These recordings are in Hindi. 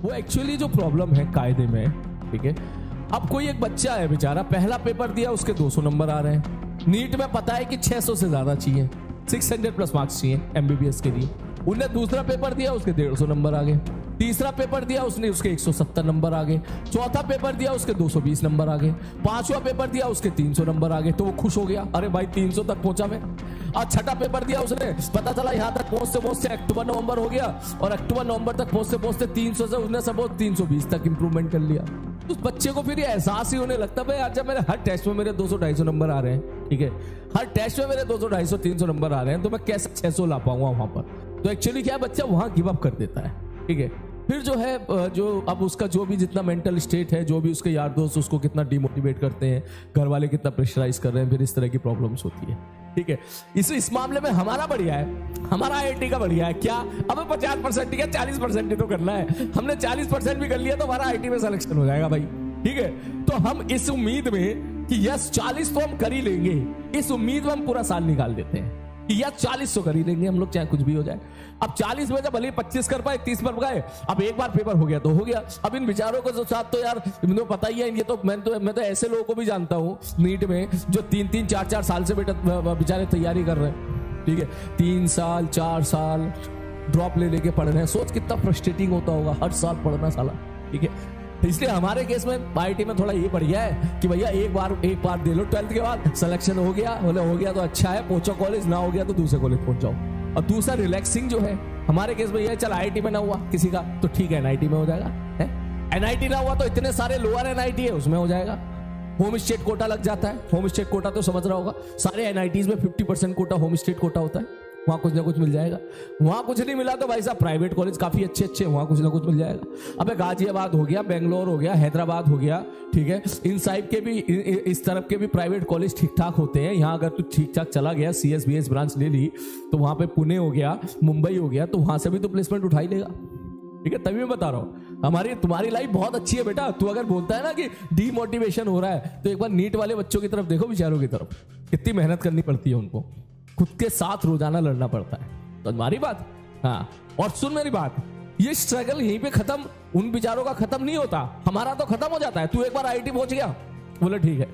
वो एक्चुअली जो प्रॉब्लम है कायदे में, ठीक है। अब कोई एक बच्चा है बेचारा, पहला पेपर दिया उसके 200 नंबर आ रहे हैं, नीट में पता है कि 600 से ज्यादा चाहिए, 600 प्लस मार्क्स चाहिए एमबीबीएस के लिए। उन्हें दूसरा पेपर दिया उसके 150 नंबर आ गए, तीसरा पेपर दिया उसने उसके 170 नंबर आ गए, चौथा पेपर दिया उसके 220 नंबर आ गए, पांचवा पेपर दिया उसके 300 नंबर आ गए। तो वो खुश हो गया, अरे भाई 300 तक पहुंचा मैं। और छठा पेपर दिया उसने, पता चला यहां तक पहुंचते पहुंचते अक्टूबर नवंबर हो गया, और अक्टूबर नवंबर तक पहुंचते पहुंचते 300 से उसने सपोज 320 तक इंप्रूवमेंट कर लिया। उस बच्चे को फिर ये एहसास ही होने लगता है, अच्छा मेरे हर टेस्ट में मेरे 200-250 नंबर आ रहे हैं, ठीक है, हर टेस्ट में मेरे 200-250-300 नंबर आ रहे हैं, तो मैं कैसे 600 ला पाऊंगा वहां पर। तो एक्चुअली क्या बच्चा वहां गिव अप कर देता है, ठीक है। फिर जो है जो अब उसका जो भी जितना मेंटल स्टेट है, जो भी उसके यार दोस्त उसको कितना डिमोटिवेट करते हैं, घर वाले कितना प्रेशराइज कर रहे हैं, फिर इस तरह की प्रॉब्लम्स होती है, ठीक है। इस मामले में हमारा बढ़िया है, हमारा आईआईटी का बढ़िया है। क्या हमें 50% ठीक है, 40% ही तो करना है। हमने 40% भी कर लिया तो हमारा आईआईटी में सिलेक्शन हो जाएगा भाई, ठीक है। तो हम इस उम्मीद में कि यस 40 तो हम कर ही लेंगे, इस उम्मीद में हम पूरा साल निकाल देते हैं कि यस 40 तो कर ही लेंगे हम लोग, चाहे कुछ भी हो जाए। अब 40 में जब भले 25 कर पाए, 30 पर गए, अब एक बार पेपर हो गया तो हो गया। अब इन विचारों को साथ तो यार इनको पता ही है, ये तो मैं तो ऐसे लोगों को भी जानता हूँ नीट में जो 3-3, 4-4 साल से बेचारे तैयारी कर रहे हैं, ठीक है, 3 साल 4 साल ड्रॉप ले लेके पढ़ रहे हैं। सोच कितना फ्रस्ट्रेटिंग होता होगा हर साल पढ़ना साला, ठीक है। इसलिए हमारे केस में आईआईटी में थोड़ा ये बढ़िया है कि भैया एक बार दे लो, 12th के बाद सिलेक्शन हो गया, हो गया तो अच्छा है, पहुंचो कॉलेज, ना हो गया तो दूसरे कॉलेज पहुंच जाओ। और दूसरा रिलैक्सिंग जो है हमारे केस में ये, चल आईआईटी में ना हुआ किसी का तो ठीक है एनआईटी में हो जाएगा, है एनआईटी ना हुआ तो इतने सारे लोअर एनआईटी है उसमें हो जाएगा। होम स्टेट कोटा लग जाता है, होम स्टेट कोटा तो समझ रहा होगा, सारे एनआईटीज में 50% कोटा होम स्टेट कोटा होता है, वहां कुछ ना कुछ मिल जाएगा। वहां कुछ नहीं मिला तो भाई साहब प्राइवेट कॉलेज काफी अच्छे वहां कुछ ना कुछ मिल जाएगा। अबे गाजियाबाद हो गया, बेंगलोर हो गया, हैदराबाद हो गया, ठीक है, इन साइड के भी इस तरफ के भी प्राइवेट कॉलेज ठीक ठाक होते हैं। यहाँ अगर तू ठीक ठाक चला गया, CSBS ब्रांच ले ली तो वहां पे पुणे हो गया, मुंबई हो गया, तो वहां से भी तो प्लेसमेंट उठा ही लेगा, ठीक है। तभी मैं बता रहा हूँ तुम्हारी लाइफ बहुत अच्छी है बेटा। तू अगर बोलता है ना कि डीमोटिवेशन हो रहा है, तो एक बार नीट वाले बच्चों की तरफ देखो, बेचारों की तरफ, कितनी मेहनत करनी पड़ती है उनको, खुद के साथ रोजाना लड़ना पड़ता है। तो तुम्हारी बात, हाँ, और सुन मेरी बात, ये स्ट्रगल यहीं पे खत्म, उन बेचारों का खत्म नहीं होता, हमारा तो खत्म हो जाता है। तू एक बार आईआईटी पहुंच गया, बोले ठीक है,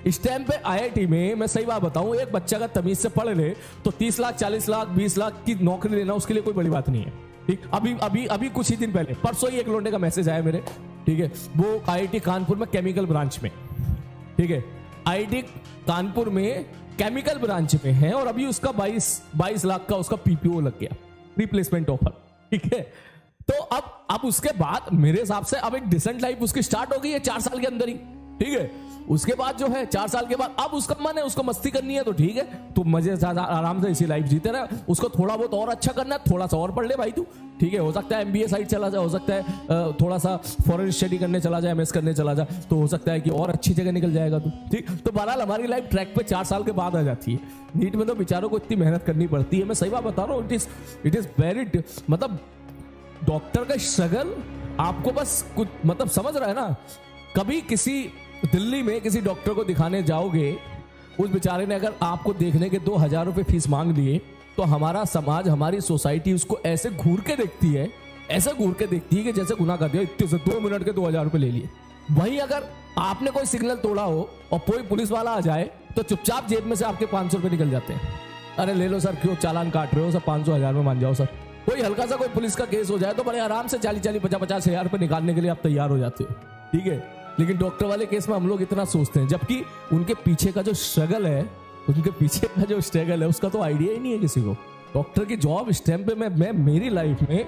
इस टाइम पे आईआईटी में मैं सही बात बताऊं, एक बच्चा अगर तमीज से पढ़ ले तो 30 लाख 40 लाख 20 लाख की नौकरी लेना उसके लिए कोई बड़ी बात नहीं है, ठीक। अभी कुछ ही दिन पहले, परसों ही एक लौंडे का मैसेज आया मेरे, ठीक है, वो आईआईटी कानपुर में केमिकल ब्रांच में, ठीक है, आईआईटी कानपुर में केमिकल ब्रांच में है, और अभी उसका 22 लाख का उसका पीपीओ लग गया, रिप्लेसमेंट ऑफर, ठीक है। तो अब उसके बाद मेरे हिसाब से अब एक डिसेंट लाइफ उसकी स्टार्ट हो गई है 4 साल के अंदर ही, ठीक है। उसके बाद जो है 4 साल के बाद अब उसका मन है, उसको मस्ती करनी है तो ठीक है, तू मजे से आराम से इसी लाइफ जीते रहे। उसको थोड़ा बहुत और अच्छा करना है, थोड़ा सा और पढ़ ले भाई तू, ठीक है। हो सकता है MBA साइड चला जाए, हो सकता है थोड़ा सा फॉरेन स्टडी करने चला जाए, MS करने चला जाए, तो हो सकता है कि और अच्छी जगह निकल जाएगा तू, ठीक। तो बहरहाल हमारी लाइफ ट्रैक पे 4 साल के बाद आ जाती है। नीट में तो बेचारों को इतनी मेहनत करनी पड़ती है, मैं सही बात बता रहा हूँ, इट इज वेरी, मतलब डॉक्टर का स्ट्रगल आपको बस कुछ मतलब समझ रहा है ना। कभी किसी दिल्ली में किसी डॉक्टर को दिखाने जाओगे, उस बेचारे ने अगर आपको देखने के 2000 रुपए फीस मांग लिए, तो हमारा समाज, हमारी सोसाइटी उसको ऐसे घूर के देखती है, ऐसे घूर के देखती है कि जैसे गुनाह कर दिया, इतने से 2 मिनट के 2000 रुपए ले लिए। वहीं अगर आपने कोई सिग्नल तोड़ा हो और कोई पुलिस वाला आ जाए, तो चुपचाप जेब में से आपके 500 रुपए निकल जाते हैं। अरे ले लो सर, क्यों चालान काट रहे हो सर, 500-1000 में मान जाओ सर। कोई हल्का सा कोई पुलिस का केस हो जाए तो बड़े आराम से 40-50 हजार रुपए निकालने के लिए आप तैयार हो जाते हो, ठीक है। लेकिन डॉक्टर वाले केस में हम लोग इतना सोचते हैं, जबकि उनके पीछे का जो स्ट्रगल है, उसका तो आइडिया ही नहीं है किसी को। डॉक्टर की जॉब इस टाइम पे मैं मेरी लाइफ में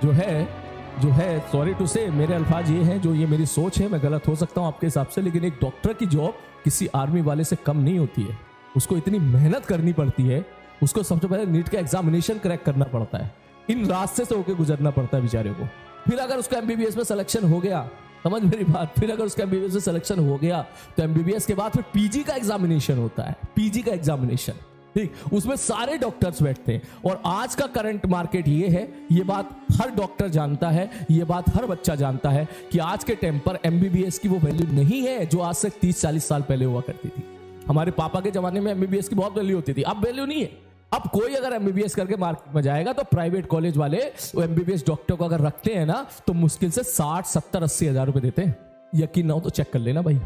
जो है सॉरी टू से, मेरे अल्फाज ये हैं, जो ये मेरी सोच है, मैं गलत हो सकता हूं आपके हिसाब से, लेकिन एक डॉक्टर की जॉब किसी आर्मी वाले से कम नहीं होती है। उसको इतनी मेहनत करनी पड़ती है, उसको सबसे पहले नीट का एग्जामिनेशन क्रैक करना पड़ता है, इन रास्ते से होकर गुजरना पड़ता है बेचारे को। फिर अगर उसका MBBS में सिलेक्शन हो गया, समझ मेरी बात, फिर अगर उसका MBBS में सिलेक्शन हो गया तो MBBS के बाद फिर PG का एग्जामिनेशन होता है, PG का एग्जामिनेशन, ठीक, उसमें सारे डॉक्टर्स बैठते हैं। और आज का करंट मार्केट ये है, ये बात हर डॉक्टर जानता है, ये बात हर बच्चा जानता है कि आज के टाइम पर MBBS की वो वैल्यू नहीं है जो आज से 30-40 साल पहले हुआ करती थी। हमारे पापा के जमाने में MBBS की बहुत वैल्यू होती थी, अब वैल्यू नहीं है। अब कोई अगर एमबीबीएस करके मार्केट में जाएगा तो प्राइवेट कॉलेज वाले वो एमबीबीएस डॉक्टर को अगर रखते हैं ना तो मुश्किल से 60, 70, 80 हजार रुपए देते हैं। यकीन ना हो तो चेक कर लेना भाई।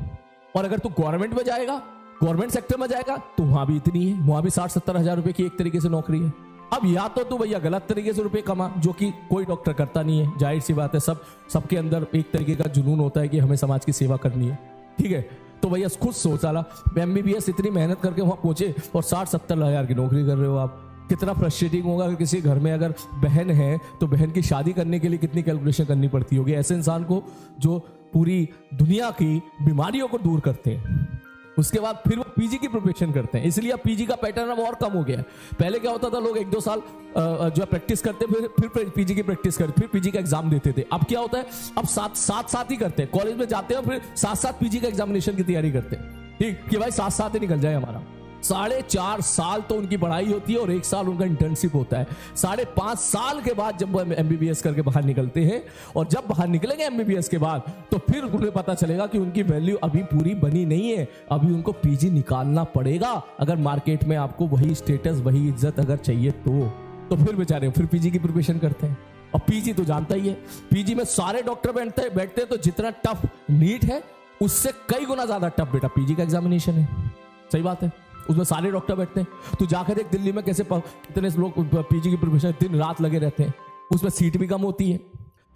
और अगर तू गवर्नमेंट में जाएगा, गवर्नमेंट सेक्टर में जाएगा तो वहां भी इतनी है, वहां भी 60, 70 हजार रुपए की एक तरीके से नौकरी है। अब या तो तू भैया गलत तरीके से रुपए कमा, जो कि कोई डॉक्टर करता नहीं है, जाहिर सी बात है, सबके अंदर एक तरीके का जुनून होता है कि हमें समाज की सेवा करनी है, ठीक है। तो भैया खुद सोच साला, एमबीबीएस इतनी मेहनत करके वहां पहुंचे और 60-70 हजार की नौकरी कर रहे हो आप। कितना फ्रस्ट्रेटिंग होगा अगर किसी घर में अगर बहन है तो बहन की शादी करने के लिए कितनी कैलकुलेशन करनी पड़ती होगी ऐसे इंसान को जो पूरी दुनिया की बीमारियों को दूर करते हैं। उसके बाद फिर वो पीजी की प्रिपरेशन करते हैं, इसलिए अब पीजी का पैटर्न अब और कम हो गया है। पहले क्या होता था, लोग 1-2 साल जो है प्रैक्टिस करते, फिर पीजी की प्रैक्टिस करते, फिर पीजी का एग्जाम देते थे। अब क्या होता है, अब साथ ही करते हैं, कॉलेज में जाते हैं फिर साथ पीजी का एग्जामिनेशन की तैयारी करते हैं, ठीक कि भाई साथ ही निकल जाए हमारा। 4.5 साल तो उनकी पढ़ाई होती है और 1 साल उनका इंटर्नशिप होता है। 5.5 साल के बाद जब वो एमबीबीएस करके बाहर निकलते हैं, और जब बाहर निकलेंगे एमबीबीएस के बाद तो फिर उन्हें पता चलेगा कि उनकी वैल्यू अभी पूरी बनी नहीं है, अभी उनको पीजी निकालना पड़ेगा अगर मार्केट में आपको वही स्टेटस, वही इज्जत अगर चाहिए तो फिर बेचारे फिर पीजी की प्रिपरेशन करते हैं। और पीजी तो जानता ही है, पीजी में सारे डॉक्टर बैठते हैं, तो जितना टफ नीट है उससे कई गुना ज्यादा टफ बेटा पीजी का एग्जामिनेशन है। सही बात है, उसमें सारे डॉक्टर बैठते हैं। तो जाकर देख दिल्ली में कैसे कितने लोग पीजी की प्रिपरेशन दिन रात लगे रहते हैं, उसमें सीट भी कम होती है।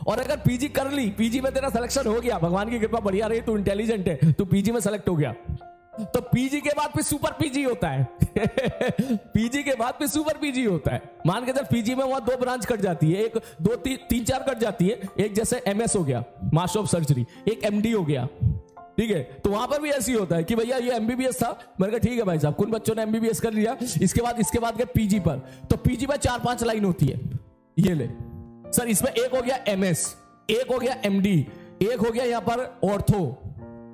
और अगर पीजी कर ली, पीजी में तेरा सिलेक्शन हो गया, भगवान की कृपा बढ़िया रही, तू इंटेलिजेंट है, तू पीजी में सेलेक्ट हो गया, तो पीजी के बाद फिर सुपर पीजी होता है पीजी के बाद फिर सुपर पीजी होता है। मान के चल पीजी में वहां 2 ब्रांच कट जाती है, 3-4 कट जाती है। एक जैसे एमएस हो गया, मास्टर ऑफ सर्जरी, एक एमडी हो गया, ठीक है। तो वहां पर भी ऐसी होता है कि भैया ये एमबीबीएस था, मैंने कहा ठीक है भाई साहब, कुछ बच्चों ने एमबीबीएस कर लिया, इसके बाद गए पीजी पर, तो पीजी में 4-5 लाइन होती है। ये ले सर, इसमें एक हो गया एमएस, एक हो गया एमडी, एक हो गया यहां पर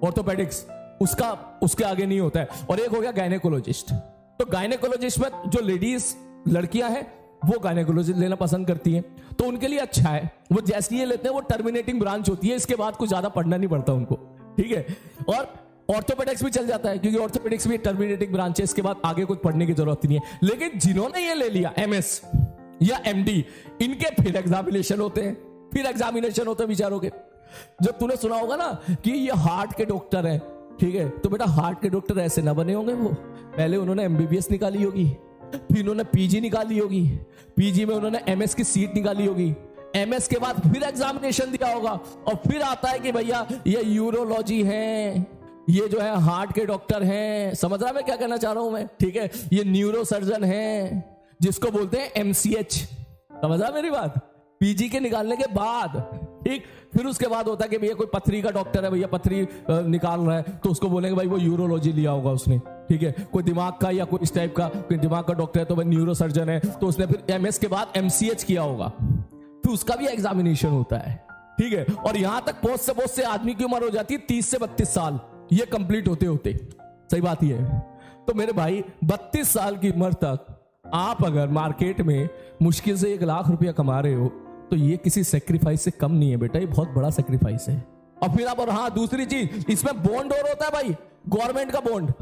ऑर्थोपेडिक्स, उसके आगे नहीं होता है, और एक हो गया गायनेकोलॉजिस्ट। तो गायनेकोलॉजिस्ट में जो लेडीज लड़कियां हैं वो गायनेकोलॉजिस्ट लेना पसंद करती हैं, तो उनके लिए अच्छा है, वो जैसे ये लेते हैं, वो टर्मिनेटिंग ब्रांच होती है, इसके बाद कुछ ज्यादा पढ़ना नहीं पड़ता उनको, ठीक है। और ऑर्थोपेडिक्स भी चल जाता है, क्योंकि ऑर्थोपेडिक्स भी टर्मिनेटिंग ब्रांच है, इसके बाद आगे कुछ पढ़ने की जरूरत नहीं है। लेकिन जिन्होंने ये ले लिया एमएस या एमडी, इनके फिर एग्जामिनेशन होते हैं बेचारों के। जब तूने सुना होगा ना कि ये हार्ट के डॉक्टर हैं, ठीक है, तो बेटा हार्ट के डॉक्टर ऐसे ना बने होंगे, वो पहले उन्होंने एमबीबीएस निकाली होगी, फिर उन्होंने पीजी निकाली होगी, पीजी में उन्होंने एमएस की सीट निकाली होगी, एमएस के बाद फिर एग्जामिनेशन दिया होगा, और फिर आता है कि भैया ये यूरोलॉजी है, ये जो है हार्ट के डॉक्टर हैं। समझ रहा मैं क्या कहना चाह रहा हूं मैं, ठीक है, ये न्यूरो सर्जन है, जिसको बोलते हैं एमसीएच। समझ रहा मेरी बात, पीजी के निकालने के बाद, ठीक, फिर उसके बाद होता है कि भैया कोई पथरी का डॉक्टर है, भैया पथरी निकाल रहा है, तो उसको बोलेंगे भाई वो यूरोलॉजी लिया होगा उसने, ठीक है। कोई दिमाग का या कोई इस टाइप का कोई दिमाग का डॉक्टर है तो भाई न्यूरो सर्जन है, तो उसने फिर एमएस के बाद एमसीएच किया होगा, फिर उसका भी एग्जामिनेशन होता है, ठीक है। और यहां तक पहुंच से आदमी की उम्र हो जाती है 30 से 32 साल, ये कंप्लीट होते होते। सही बात ही है। तो मेरे भाई 32 साल की उम्र तक आप अगर मार्केट में मुश्किल से 1 लाख रुपया कमा रहे हो, तो ये किसी सेक्रीफाइस से कम नहीं है बेटा, ये बहुत बड़ा सेक्रीफाइस है। और फिर आप, और हाँ दूसरी चीज, इसमें बॉन्ड और होता है भाई, गवर्नमेंट का बॉन्ड,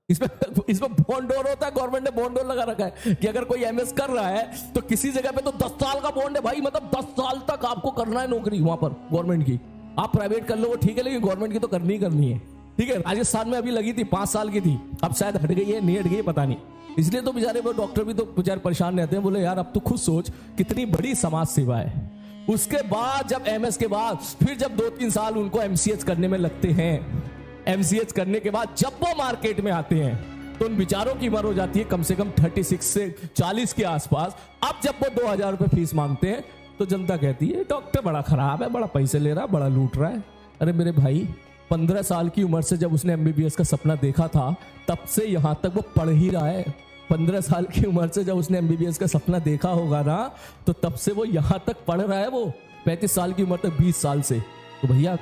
इसमें बॉन्ड और होता है, गवर्नमेंट ने बॉन्ड और लगा रखा है कि अगर कोई एमएस कर रहा है तो किसी जगह पे तो 10 साल का बॉन्ड है भाई, मतलब 10 साल तक आपको करना है नौकरी वहां पर गवर्नमेंट की। आप प्राइवेट कर लो वो ठीक है, लेकिन गवर्नमेंट की तो करनी ही करनी है, ठीक है। राजस्थान में अभी लगी थी 5 साल की थी, अब शायद हट गई है, नहीं हट गई पता नहीं। इसलिए तो बेचारे वो डॉक्टर भी तो बेचारे परेशान रहते हैं, बोले यार अब तो खुद सोच कितनी बड़ी समाज सेवा है। उसके बाद जब एमएस के बाद फिर जब 2-3 साल उनको एमसीएच करने में लगते हैं, एमसीएच करने के बाद जब वो मार्केट में आते हैं तो उन बेचारों की उम्र हो जाती है कम से कम 36 से 40 के आसपास। अब जब वो 2000 रुपए फीस मांगते हैं तो जनता कहती है डॉक्टर बड़ा खराब है, बड़ा पैसे ले रहा है, बड़ा लूट रहा है। अरे मेरे भाई 15 साल की उम्र से जब उसने एमबीबीएस का सपना देखा था, तब से यहां तक वो पढ़ ही रहा है। 15 साल की उम्र से जब उसने एमबीबीएस का सपना देखा होगा ना, तो तब से वो यहां तक पढ़ रहा है। वो 35 साल की उम्र तक 20 साल से। तो भैया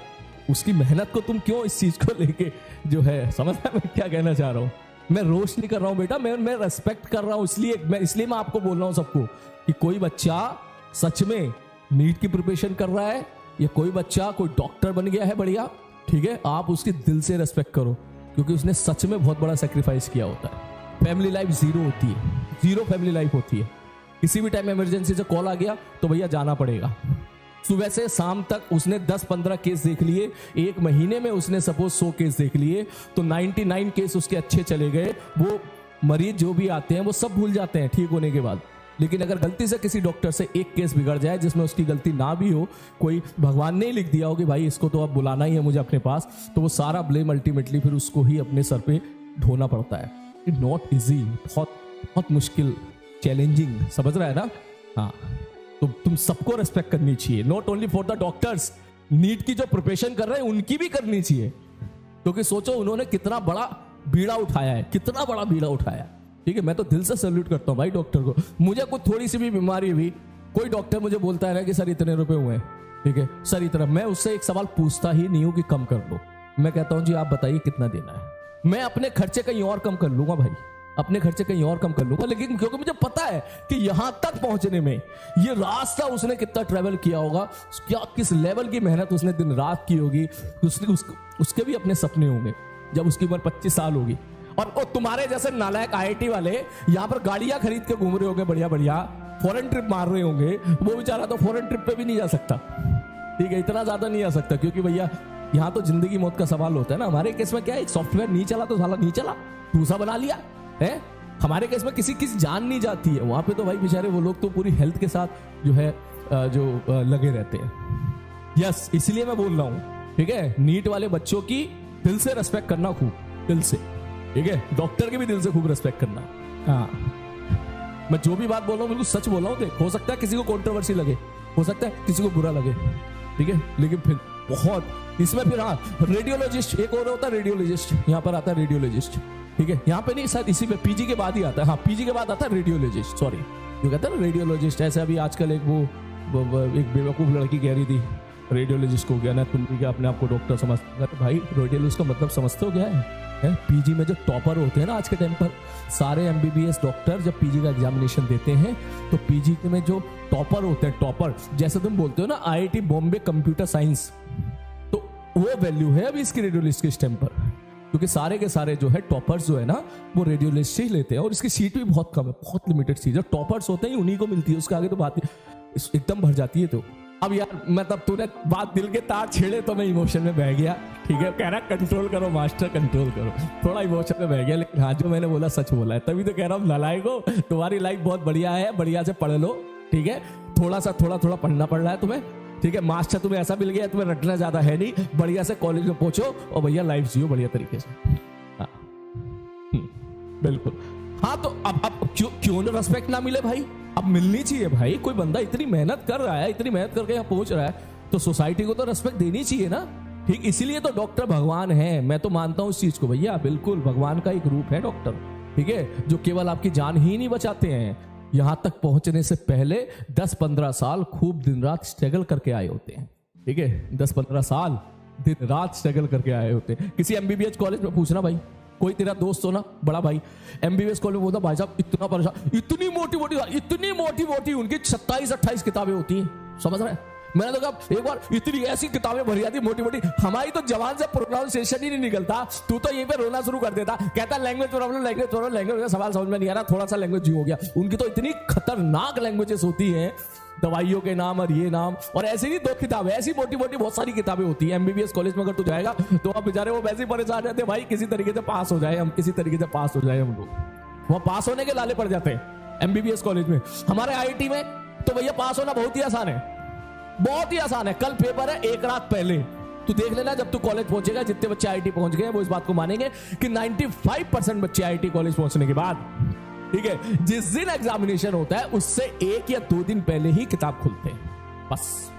उसकी मेहनत को तुम क्यों इस चीज को लेके जो है, समझ रहे मैं क्या कहना चाह रहा हूं। मैं रोष नहीं कर रहा हूं बेटा, मैं रेस्पेक्ट कर रहा हूं, इसलिए मैं आपको बोल रहा हूं सबको कि कोई बच्चा सच में नीट की प्रिपरेशन कर रहा है या कोई बच्चा कोई डॉक्टर बन गया है बढ़िया, ठीक है, आप उसकी दिल से रेस्पेक्ट करो, क्योंकि उसने सच में बहुत बड़ा सेक्रीफाइस किया होता है। फैमिली लाइफ जीरो होती है, जीरो फैमिली लाइफ होती है। किसी भी टाइम इमरजेंसी से कॉल आ गया तो भैया जाना पड़ेगा। सुबह से शाम तक उसने 10-15 केस देख लिए, एक महीने में उसने सपोज 100 केस देख लिए, तो 99 केस उसके अच्छे चले गए। वो मरीज जो भी आते हैं वो सब भूल जाते हैं ठीक होने के बाद। लेकिन अगर गलती से किसी डॉक्टर से एक केस बिगड़ जाए जिसमें उसकी गलती ना भी हो, कोई भगवान ने ही लिख दिया हो कि भाई इसको तो अब बुलाना ही है मुझे अपने पास, तो वो सारा ब्लेम अल्टीमेटली फिर उसको ही अपने सर पे ढोना पड़ता है। इट नॉट इजी, बहुत बहुत मुश्किल, चैलेंजिंग, समझ रहा है ना? हाँ, तो तुम सबको रेस्पेक्ट करनी चाहिए, not only for the doctors. NEET की जो प्रिपरेशन कर रहे हैं उनकी भी करनी चाहिए, क्योंकि सोचो उन्होंने कितना बड़ा बीड़ा उठाया है, कितना बड़ा बीड़ा उठाया। ठीक है, मैं तो दिल से सैल्यूट करता हूँ भाई डॉक्टर को। मुझे कुछ थोड़ी सी भी बीमारी हुई, कोई डॉक्टर मुझे बोलता है ना कि सर इतने रुपए हुए, ठीक है सर इतना, मैं उससे एक सवाल पूछता ही नहीं हूं कि कम कर दो। मैं कहता हूं जी आप बताइए कितना देना है, मैं अपने खर्चे कहीं और कम कर लूंगा भाई, अपने खर्चे कहीं और कम कर लूंगा। लेकिन क्योंकि मुझे पता है कि यहां तक पहुंचने में ये रास्ता उसने कितना ट्रेवल किया होगा, क्या किस लेवल की मेहनत उसने दिन रात की होगी, उसके भी अपने सपने होंगे जब उसकी उम्र 25 साल होगी। और तुम्हारे जैसे नालायक आईआईटी वाले यहां पर गाड़ियां खरीद के घूम रहे होंगे, बढ़िया बढ़िया फॉरेन ट्रिप मार रहे होंगे, वो बेचारा तो फॉरेन ट्रिप पे भी नहीं जा सकता। ठीक है, इतना ज्यादा नहीं जा सकता, क्योंकि भैया यहाँ तो जिंदगी मौत का सवाल होता है ना। हमारे केस में क्या है, सॉफ्टवेयर नहीं चला तो साला नहीं चला, दूसरा बना लिया है। हमारे केस में किसी जान नहीं जाती है, वहां पे तो भाई बेचारे वो लोग तो पूरी हेल्थ के साथ जो है लगे रहते हैं। यस, इसलिए मैं बोल रहा हूं, ठीक है, नीट वाले बच्चों की दिल से रेस्पेक्ट करना, खूब दिल से, ठीक है, डॉक्टर के भी दिल से खूब रेस्पेक्ट करना। हाँ, मैं जो भी बात बोल रहा हूँ बिल्कुल सच बोल रहा हूँ। देख, हो सकता है किसी को कंट्रोवर्सी लगे, हो सकता है किसी को बुरा लगे, ठीक है, लेकिन फिर बहुत इसमें फिर हाँ, रेडियोलॉजिस्ट एक और होता है, रेडियोलॉजिस्ट यहाँ पर आता है, रेडियोलॉजिस्ट, ठीक है, यहाँ पे नहीं शायद इसी पे पीजी के बाद ही आता है। हाँ, पीजी के बाद आता है रेडियोलॉजिस्ट, सॉरी जो कहता है ना रेडियोलॉजिस्ट। ऐसे अभी आजकल एक एक बेवकूफ लड़की कह रही थी रेडियोलॉजिस्ट को गया ना, तुम क्या अपने आप को डॉक्टर समझते? तो भाई रेडियोलॉजिस्ट का मतलब समझते हो क्या है? पीजी में जो टॉपर होते हैं ना आज के टाइम पर, सारे एमबीबीएस डॉक्टर जब पीजी का एग्जामिनेशन देते हैं तो पीजी में जो टॉपर होते हैं, टॉपर जैसे तुम बोलते हो ना आईआईटी बॉम्बे कंप्यूटर साइंस, तो वो वैल्यू है अभी इसकी रेडियोलॉजिस्ट के स्टेम पर, क्योंकि सारे के सारे जो है टॉपर्स जो है ना वो रेडियोलॉजिस्ट ही लेते हैं, और इसकी सीट भी बहुत कम है, बहुत लिमिटेड सीट। जो टॉपर्स होते हैं उन्हीं को मिलती है, उसके आगे तो बात एकदम भर जाती है। तो अब यार मतलब तूने बात दिल के तार छेड़े तो मैं इमोशन में बह गया, ठीक है, कह रहा कंट्रोल करो मास्टर, कंट्रोल करो, थोड़ा इमोशन में बह गया। लेकिन हाँ, जो मैंने बोला सच बोला है, तभी तो कह रहा हूँ नालायको, तुम्हारी लाइफ बहुत बढ़िया है, बढ़िया से पढ़ लो, ठीक है, थोड़ा पढ़ना पड़ रहा है तुम्हें, ठीक है, मास्टर तुम्हें ऐसा मिल गया, तुम्हें रटना ज्यादा है नहीं, बढ़िया से कॉलेज में पहुंचो और भैया लाइफ जियो बढ़िया तरीके से। हाँ, बिल्कुल। हाँ, तो अब क्यों ना रेस्पेक्ट ना मिले भाई? अब मिलनी चाहिए भाई। कोई बंदा इतनी मेहनत कर रहा है, इतनी मेहनत करके यहाँ पहुंच रहा है, तो सोसाइटी को तो रेस्पेक्ट देनी चाहिए ना। ठीक, इसीलिए तो डॉक्टर भगवान है, मैं तो मानता हूं इस चीज को भैया, बिल्कुल भगवान का एक रूप है डॉक्टर, ठीक है, जो केवल आपकी जान ही नहीं बचाते हैं, यहां तक पहुंचने से पहले 10-15 साल खूब दिन रात स्ट्रगल करके आए होते हैं, ठीक है, 10-15 साल दिन रात स्ट्रगल करके आए होते हैं। किसी एमबीबीएस कॉलेज में पूछना भाई, कोई तेरा दोस्त हो ना बड़ा भाई एमबीबीएस कॉलेज में, बोलता भाई साहब इतना परेशान, इतनी मोटी उनकी 27-28 किताबें होती हैं, समझ रहे हैं? मैंने तो कहा एक बार इतनी ऐसी किताबें भरी जाती मोटी, हमारी तो जवान से प्रोनाउंसिएशन ही नहीं निकलता, तू तो यहीं पे रोना शुरू कर देता, कहता लैंग्वेज प्रॉब्लम, सवाल समझ में नहीं आ रहा, थोड़ा सा लैंग्वेज हो गया। उनकी तो इतनी खतरनाक लैंग्वेजेस होती हैं, दवाइयों के नाम और ये नाम, और ऐसी नहीं 2 किताबें, ऐसी मोटी बहुत सारी किताबें होती है। एमबीबीएस कॉलेज में अगर तू जाएगा तो अब बेचारे वो वैसे ही परेशान रहते हैं, भाई किसी तरीके से पास हो जाए हम, किसी तरीके से पास हो जाए हम लोग, वहां पास होने के लाले पड़ जाते हैं एमबीबीएस कॉलेज में। हमारे आईआईटी में तो भैया पास होना बहुत ही आसान है, बहुत ही आसान है। कल पेपर है, एक रात पहले तू देख लेना, जब तू कॉलेज पहुंचेगा, जितने बच्चे आईआईटी पहुंच गए वो इस बात को मानेंगे कि 95% बच्चे आईआईटी कॉलेज पहुंचने के बाद, ठीक है, जिस दिन एग्जामिनेशन होता है उससे 1 या 2 दिन पहले ही किताब खुलते हैं, बस